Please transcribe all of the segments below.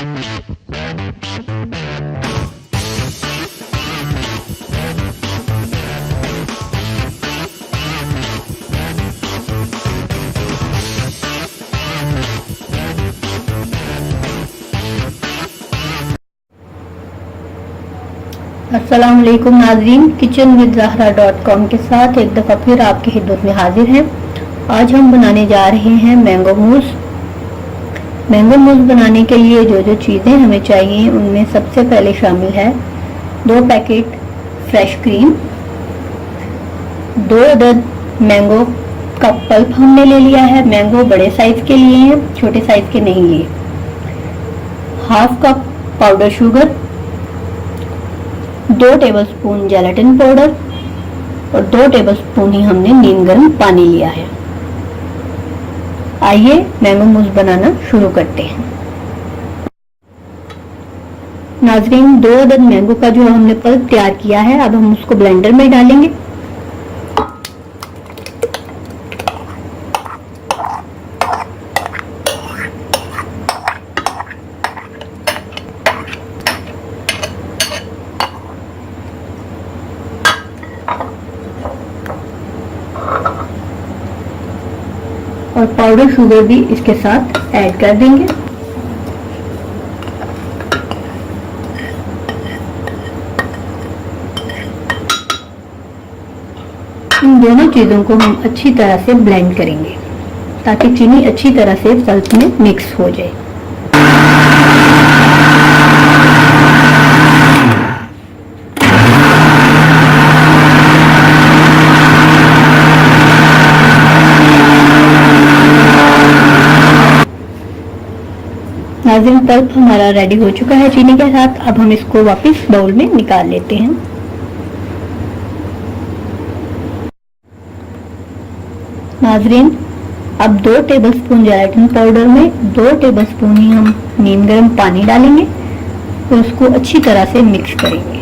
अस्सलाम वालेकुम नाज़रीन, किचन विद ज़हरा.com के साथ एक दफ़ा फिर आपकी खिदमत में हाजिर हैं। आज हम बनाने जा रहे हैं मैंगो मूस। मैंगो मूस बनाने के लिए जो जो चीज़ें हमें चाहिए उनमें सबसे पहले शामिल है 2 पैकेट फ्रेश क्रीम, 2 अदद मैंगो का पल्प हमने ले लिया है। मैंगो बड़े साइज के लिए हैं, छोटे साइज के नहीं लिए। Half cup powder sugar, 2 tablespoon gelatin powder और 2 टेबलस्पून ही हमने नीम गर्म पानी लिया है। आइए मैंगो मूस बनाना शुरू करते हैं। नाजरीन, 2 अदद मैंगो का जो हमने पल्प तैयार किया है, अब हम उसको ब्लेंडर में डालेंगे। और पाउडर शुगर भी इसके साथ ऐड कर देंगे। इन दोनों चीजों को हम अच्छी तरह से ब्लेंड करेंगे ताकि चीनी अच्छी तरह से पल्प में मिक्स हो जाए। नाज़रीन, पल्प हमारा रेडी हो चुका है चीनी के साथ। अब हम इसको वापस बाउल में निकाल लेते हैं। नाज़रीन, अब 2 टेबलस्पून जेलेटिन पाउडर में 2 टेबलस्पून ही हम नीम गर्म पानी डालेंगे और उसको अच्छी तरह से मिक्स करेंगे।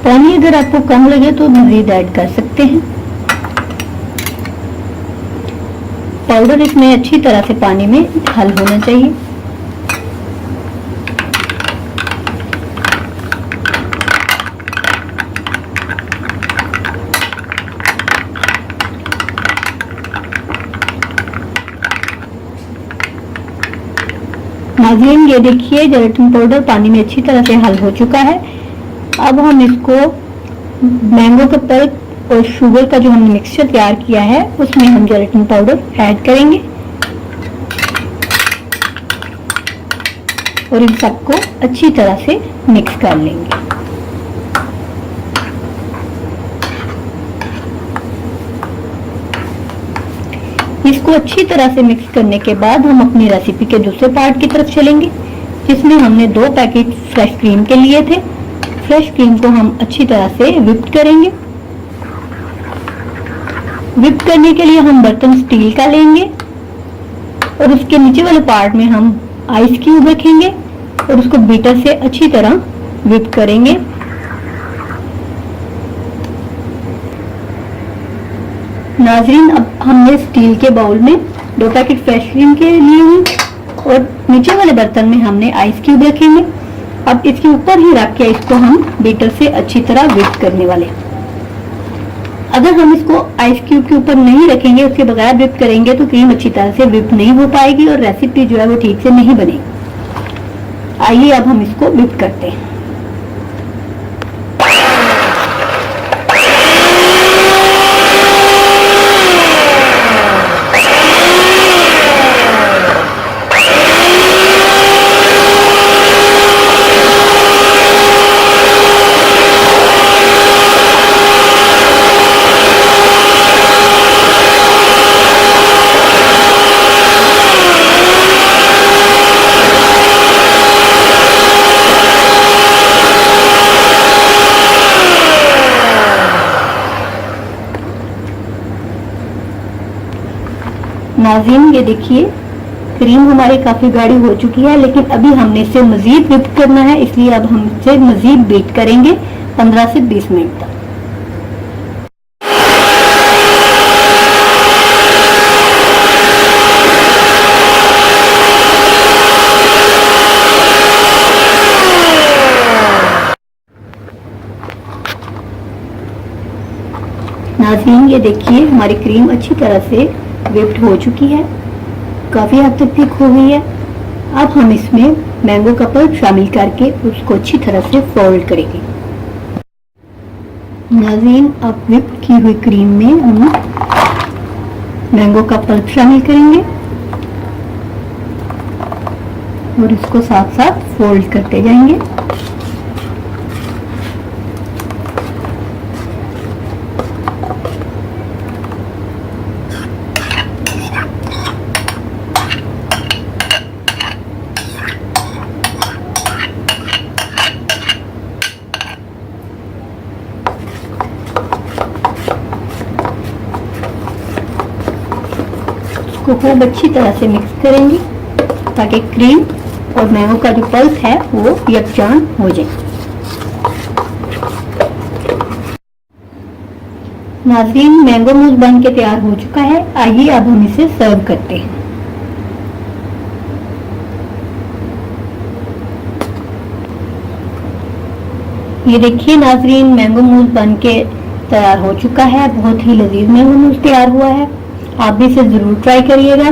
पानी अगर आपको कम लगे तो मज़ीद ऐड कर सकते हैं। पाउडर इसमें अच्छी तरह से पानी में हल होना चाहिए। नाज़रीन, ये देखिए जेलेटिन पाउडर पानी में अच्छी तरह से हल हो चुका है। अब हम इसको मैंगो के पल्प और शुगर का जो हमने मिक्सचर तैयार किया है उसमें हम जेलेटिन पाउडर ऐड करेंगे और इन सबको अच्छी तरह से मिक्स कर लेंगे। इसको अच्छी तरह से मिक्स करने के बाद हम अपनी रेसिपी के दूसरे पार्ट की तरफ चलेंगे, जिसमें हमने 2 पैकेट फ्रेश क्रीम के लिए थे। फ्रेश क्रीम को हम अच्छी तरह से व्हिप करेंगे। व्हिप करने के लिए हम बर्तन स्टील का लेंगे और उसके नीचे वाले पार्ट में हम आइस क्यूब रखेंगे और उसको बीटर से अच्छी तरह व्हिप करेंगे। नाज़रीन, अब हमने स्टील के बाउल में 2 पैकेट फ्रेश क्रीम के लिए हैं और नीचे वाले बर्तन में हमने आइस क्यूब रखेंगे। अब इसके ऊपर ही रख के इसको हम बीटर से अच्छी तरह व्हिप करने वाले। अगर हम इसको आइस क्यूब के ऊपर नहीं रखेंगे, उसके बगैर व्हिप करेंगे तो क्रीम अच्छी तरह से व्हिप नहीं हो पाएगी और रेसिपी जो है वो ठीक से नहीं बनेगी। आइए अब हम इसको व्हिप करते हैं। नाज़रीन, ये देखिए क्रीम हमारी काफी गाढ़ी हो चुकी है, लेकिन अभी हमने इसे मजीद व्हिप करना है, इसलिए अब हम इसे मजीद बीट करेंगे 15 से 20 मिनट तक। नाज़रीन ये देखिए हमारी क्रीम अच्छी तरह से व्हिप्ड हो चुकी है, काफ़ी हद तक थिक हो गई है। अब हम इसमें मैंगो का पल्प शामिल करके उसको अच्छी तरह से फोल्ड करेंगे। नाज़रीन अब व्हिप की हुई क्रीम में हम मैंगो का पल्प शामिल करेंगे और इसको साथ साथ फोल्ड करते जाएंगे। इसको खूब अच्छी तरह से मिक्स करेंगे ताकि क्रीम और मैंगो का जो पल्प है वो यकजान हो जाए। नाज़रीन मैंगो मूस बन के तैयार हो चुका है। आइए अब हम इसे सर्व करते हैं। ये देखिए नाज़रीन मैंगो मूस बन के तैयार हो चुका है। बहुत ही लजीज मैंगो मूस तैयार हुआ है। आप भी इसे जरूर ट्राई करिएगा।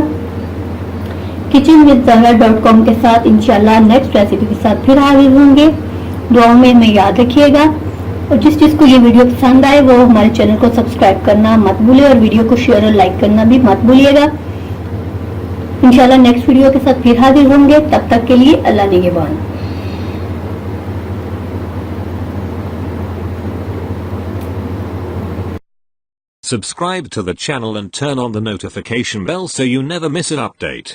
kitchenwithzahra.com के साथ इंशाल्लाह नेक्स्ट रेसिपी के साथ फिर हाजिर होंगे। दुआओं में हमें याद रखिएगा और जिस को ये वीडियो पसंद आए वो हमारे चैनल को सब्सक्राइब करना मत भूलिए और वीडियो को शेयर और लाइक करना भी मत भूलिएगा। इंशाल्लाह नेक्स्ट वीडियो के साथ फिर हाजिर होंगे। तब तक के लिए अल्लाह निगहबान। Subscribe to the channel and turn on the notification bell so you never miss an update.